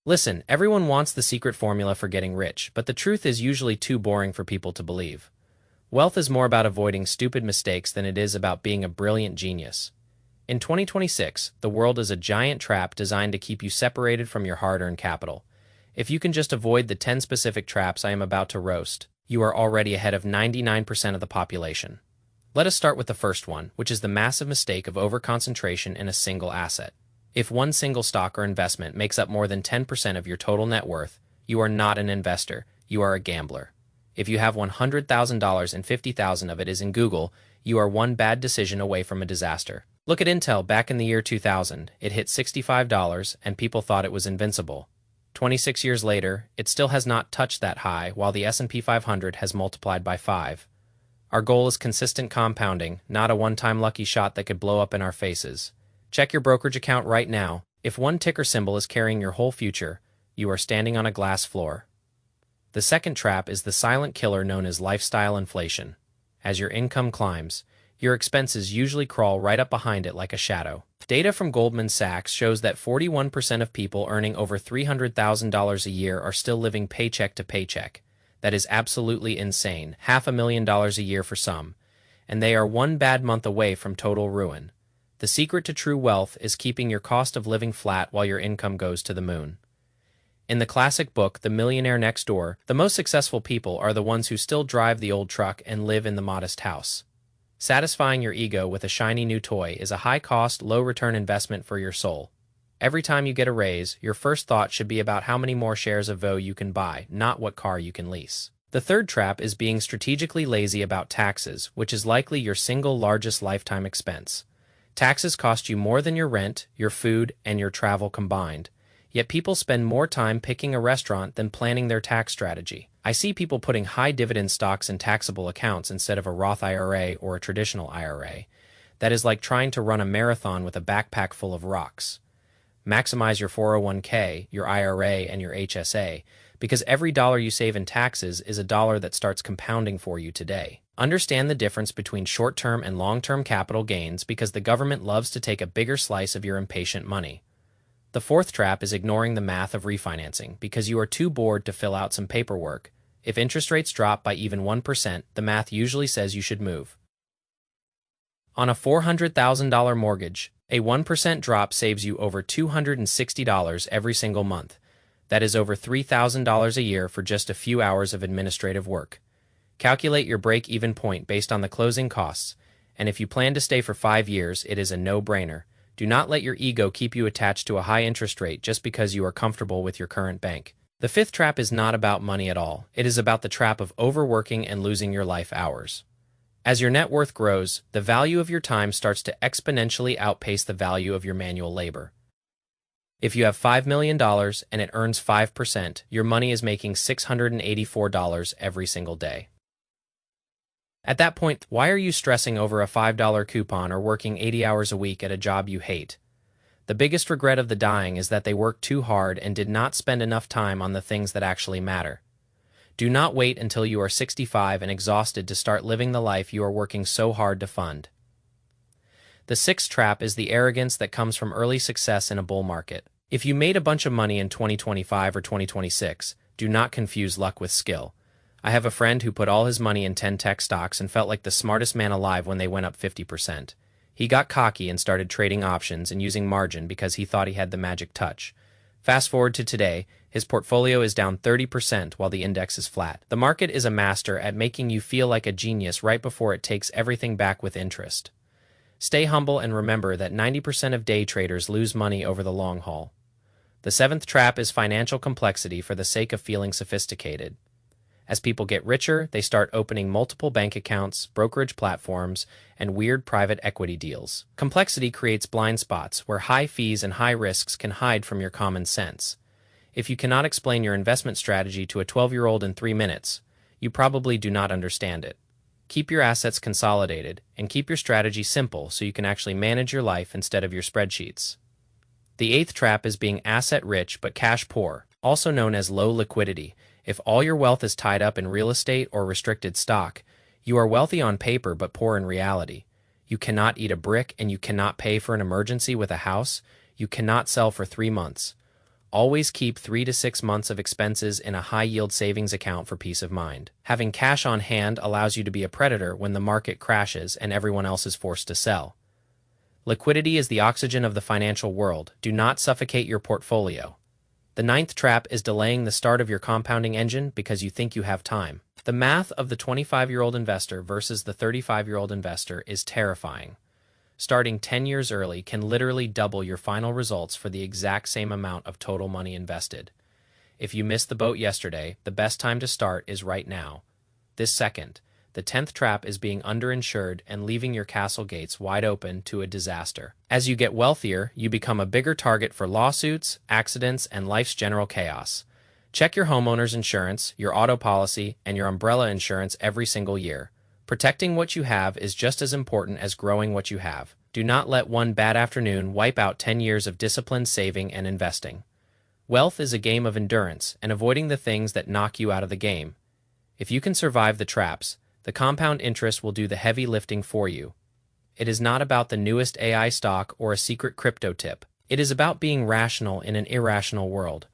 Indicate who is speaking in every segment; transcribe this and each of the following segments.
Speaker 1: Listen, everyone wants the secret formula for getting rich, but the truth is usually too boring for people to believe. Wealth is more about avoiding stupid mistakes than it is about being a brilliant genius. In 2026, the world is a giant trap designed to keep you separated from your hard-earned capital. If you can just avoid the 10 specific traps I am about to roast, you are already ahead of 99% of the population. Let us start with the first one, which is the massive mistake of overconcentration in a single asset. If one single stock or investment makes up more than 10% of your total net worth, you are not an investor, you are a gambler. If you have $100,000 and $50,000 of it is in Google, you are one bad decision away from a disaster. Look at Intel back in the year 2000. It hit $65 and people thought it was invincible. 26 years later, it still has not touched that high while the S&P 500 has multiplied by 5. Our goal is consistent compounding, not a one-time lucky shot that could blow up in our faces. Check your brokerage account right now. If one ticker symbol is carrying your whole future, you are standing on a glass floor. The second trap is the silent killer known as lifestyle inflation. As your income climbs, your expenses usually crawl right up behind it like a shadow. Data from Goldman Sachs shows that 41% of people earning over $300,000 a year are still living paycheck to paycheck. That is absolutely insane, $500,000 a year for some, and they are one bad month away from total ruin. The secret to true wealth is keeping your cost of living flat while your income goes to the moon. In the classic book, The Millionaire Next Door, the most successful people are the ones who still drive the old truck and live in the modest house. Satisfying your ego with a shiny new toy is a high-cost, low-return investment for your soul. Every time you get a raise, your first thought should be about how many more shares of VO you can buy, not what car you can lease. The third trap is being strategically lazy about taxes, which is likely your single largest lifetime expense. Taxes cost you more than your rent, your food, and your travel combined. Yet people spend more time picking a restaurant than planning their tax strategy. I see people putting high dividend stocks in taxable accounts instead of a Roth IRA or a traditional IRA. That is like trying to run a marathon with a backpack full of rocks. Maximize your 401k, your IRA, and your HSA, because every dollar you save in taxes is a dollar that starts compounding for you today. Understand the difference between short-term and long-term capital gains because the government loves to take a bigger slice of your impatient money. The fourth trap is ignoring the math of refinancing because you are too bored to fill out some paperwork. If interest rates drop by even 1%, the math usually says you should move. On a $400,000 mortgage, a 1% drop saves you over $260 every single month. That is over $3,000 a year for just a few hours of administrative work. Calculate your break-even point based on the closing costs, and if you plan to stay for 5 years, it is a no-brainer. Do not let your ego keep you attached to a high interest rate just because you are comfortable with your current bank. The fifth trap is not about money at all. It is about the trap of overworking and losing your life hours. As your net worth grows, the value of your time starts to exponentially outpace the value of your manual labor. If you have $5 million and it earns 5%, your money is making $684 every single day. At that point, why are you stressing over a $5 coupon or working 80 hours a week at a job you hate? The biggest regret of the dying is that they worked too hard and did not spend enough time on the things that actually matter. Do not wait until you are 65 and exhausted to start living the life you are working so hard to fund. The sixth trap is the arrogance that comes from early success in a bull market. If you made a bunch of money in 2025 or 2026, do not confuse luck with skill. I have a friend who put all his money in 10 tech stocks and felt like the smartest man alive when they went up 50%. He got cocky and started trading options and using margin because he thought he had the magic touch. Fast forward to today, his portfolio is down 30% while the index is flat. The market is a master at making you feel like a genius right before it takes everything back with interest. Stay humble and remember that 90% of day traders lose money over the long haul. The seventh trap is financial complexity for the sake of feeling sophisticated. As people get richer, they start opening multiple bank accounts, brokerage platforms, and weird private equity deals. Complexity creates blind spots where high fees and high risks can hide from your common sense. If you cannot explain your investment strategy to a 12-year-old in 3 minutes, you probably do not understand it. Keep your assets consolidated and keep your strategy simple so you can actually manage your life instead of your spreadsheets. The eighth trap is being asset rich but cash poor, also known as low liquidity. If all your wealth is tied up in real estate or restricted stock, you are wealthy on paper but poor in reality. You cannot eat a brick and you cannot pay for an emergency with a house. You cannot sell for 3 months. Always keep 3 to 6 months of expenses in a high-yield savings account for peace of mind. Having cash on hand allows you to be a predator when the market crashes and everyone else is forced to sell. Liquidity is the oxygen of the financial world. Do not suffocate your portfolio. The ninth trap is delaying the start of your compounding engine because you think you have time. The math of the 25-year-old investor versus the 35-year-old investor is terrifying. Starting 10 years early can literally double your final results for the exact same amount of total money invested. If you missed the boat yesterday, the best time to start is right now. This second. The 10th trap is being underinsured and leaving your castle gates wide open to a disaster. As you get wealthier, you become a bigger target for lawsuits, accidents, and life's general chaos. Check your homeowner's insurance, your auto policy, and your umbrella insurance every single year. Protecting what you have is just as important as growing what you have. Do not let one bad afternoon wipe out 10 years of disciplined saving and investing. Wealth is a game of endurance and avoiding the things that knock you out of the game. If you can survive the traps, the compound interest will do the heavy lifting for you. It is not about the newest AI stock or a secret crypto tip. It is about being rational in an irrational world.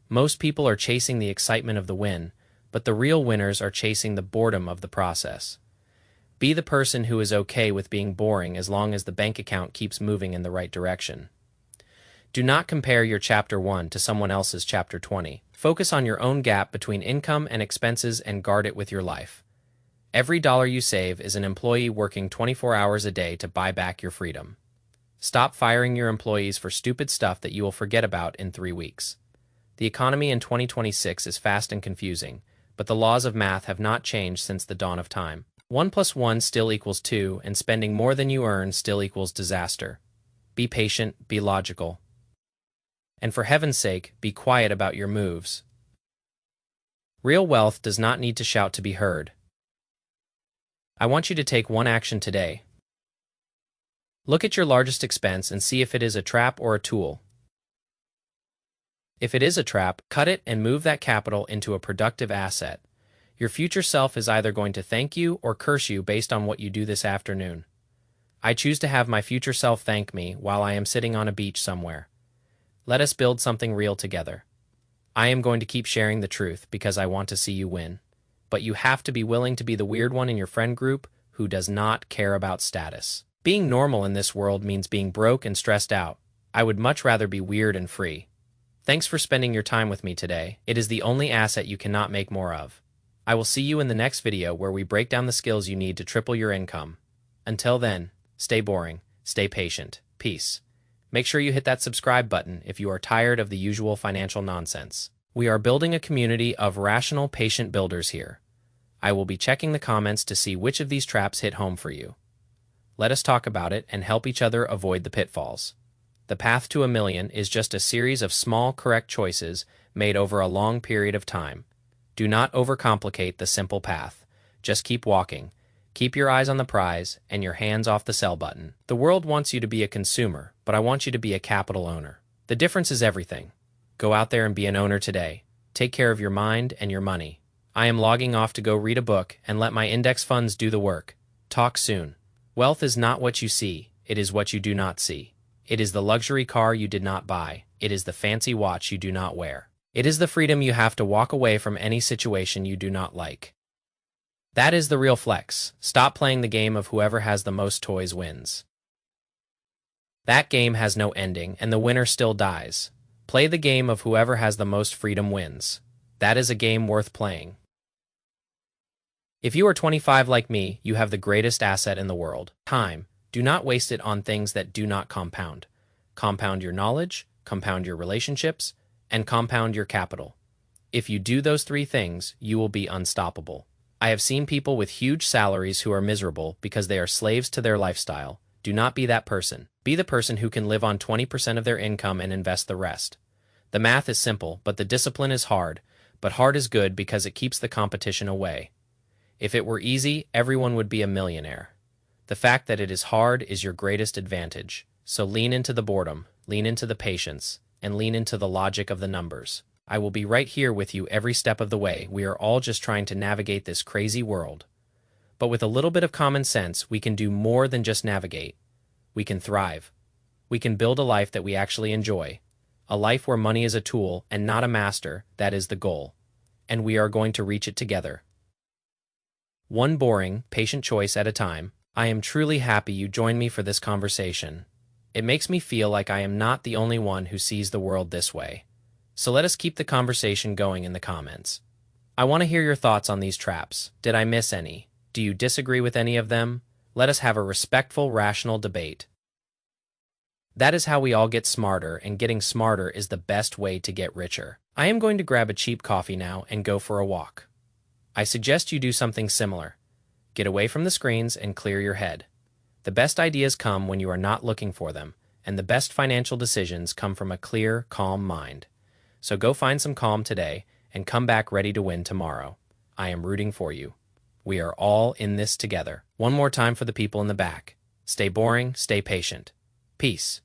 Speaker 1: Most people are chasing the excitement of the win, but the real winners are chasing the boredom of the process. Be the person who is okay with being boring as long as the bank account keeps moving in the right direction. Do not compare your Chapter 1 to someone else's Chapter 20. Focus on your own gap between income and expenses and guard it with your life. Every dollar you save is an employee working 24 hours a day to buy back your freedom. Stop firing your employees for stupid stuff that you will forget about in 3 weeks. The economy in 2026 is fast and confusing, but the laws of math have not changed since the dawn of time. 1 + 1 still equals 2, and spending more than you earn still equals disaster. Be patient, be logical. And for heaven's sake, be quiet about your moves. Real wealth does not need to shout to be heard. I want you to take one action today. Look at your largest expense and see if it is a trap or a tool. If it is a trap, cut it and move that capital into a productive asset. Your future self is either going to thank you or curse you based on what you do this afternoon. I choose to have my future self thank me while I am sitting on a beach somewhere. Let us build something real together. I am going to keep sharing the truth because I want to see you win. But you have to be willing to be the weird one in your friend group who does not care about status. Being normal in this world means being broke and stressed out. I would much rather be weird and free. Thanks for spending your time with me today. It is the only asset you cannot make more of. I will see you in the next video where we break down the skills you need to triple your income. Until then, stay boring, stay patient. Peace. Make sure you hit that subscribe button if you are tired of the usual financial nonsense. We are building a community of rational, patient builders here. I will be checking the comments to see which of these traps hit home for you. Let us talk about it and help each other avoid the pitfalls. The path to $1 million is just a series of small, correct choices made over a long period of time. Do not overcomplicate the simple path. Just keep walking. Keep your eyes on the prize and your hands off the sell button. The world wants you to be a consumer, but I want you to be a capital owner. The difference is everything. Go out there and be an owner today. Take care of your mind and your money. I am logging off to go read a book and let my index funds do the work. Talk soon. Wealth is not what you see, it is what you do not see. It is the luxury car you did not buy. It is the fancy watch you do not wear. It is the freedom you have to walk away from any situation you do not like. That is the real flex. Stop playing the game of whoever has the most toys wins. That game has no ending, and the winner still dies. Play the game of whoever has the most freedom wins. That is a game worth playing. If you are 25 like me, you have the greatest asset in the world, time. Do not waste it on things that do not compound. Compound your knowledge, compound your relationships, and compound your capital. If you do those 3 things, you will be unstoppable. I have seen people with huge salaries who are miserable because they are slaves to their lifestyle. Do not be that person. Be the person who can live on 20% of their income and invest the rest. The math is simple, but the discipline is hard. But hard is good because it keeps the competition away. If it were easy, everyone would be a millionaire. The fact that it is hard is your greatest advantage. So lean into the boredom, lean into the patience, and lean into the logic of the numbers. I will be right here with you every step of the way. We are all just trying to navigate this crazy world. But with a little bit of common sense, we can do more than just navigate. We can thrive. We can build a life that we actually enjoy. A life where money is a tool and not a master, that is the goal. And we are going to reach it together. One boring, patient choice at a time. I am truly happy you joined me for this conversation. It makes me feel like I am not the only one who sees the world this way. So let us keep the conversation going in the comments. I want to hear your thoughts on these traps. Did I miss any? Do you disagree with any of them? Let us have a respectful, rational debate. That is how we all get smarter, and getting smarter is the best way to get richer. I am going to grab a cheap coffee now and go for a walk. I suggest you do something similar. Get away from the screens and clear your head. The best ideas come when you are not looking for them, and the best financial decisions come from a clear, calm mind. So go find some calm today and come back ready to win tomorrow. I am rooting for you. We are all in this together. One more time for the people in the back. Stay boring, stay patient. Peace.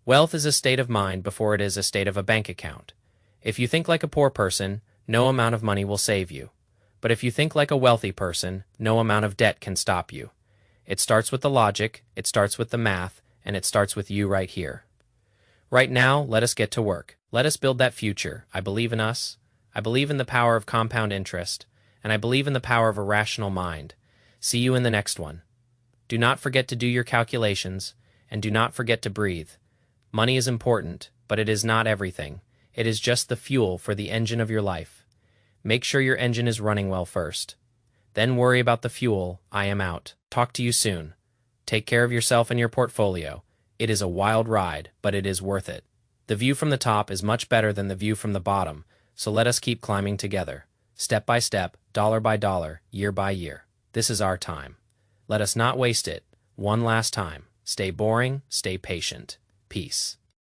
Speaker 1: Wealth is a state of mind before it is a state of a bank account. If you think like a poor person, no amount of money will save you. But if you think like a wealthy person, no amount of debt can stop you. It starts with the logic, it starts with the math, and it starts with you right here. Right now, let us get to work. Let us build that future. I believe in us. I believe in the power of compound interest, and I believe in the power of a rational mind. See you in the next one. Do not forget to do your calculations, and do not forget to breathe. Money is important, but it is not everything. It is just the fuel for the engine of your life. Make sure your engine is running well first. Then worry about the fuel. I am out. Talk to you soon. Take care of yourself and your portfolio. It is a wild ride, but it is worth it. The view from the top is much better than the view from the bottom, so let us keep climbing together. Step by step, dollar by dollar, year by year. This is our time. Let us not waste it. One last time. Stay boring, stay patient. Peace.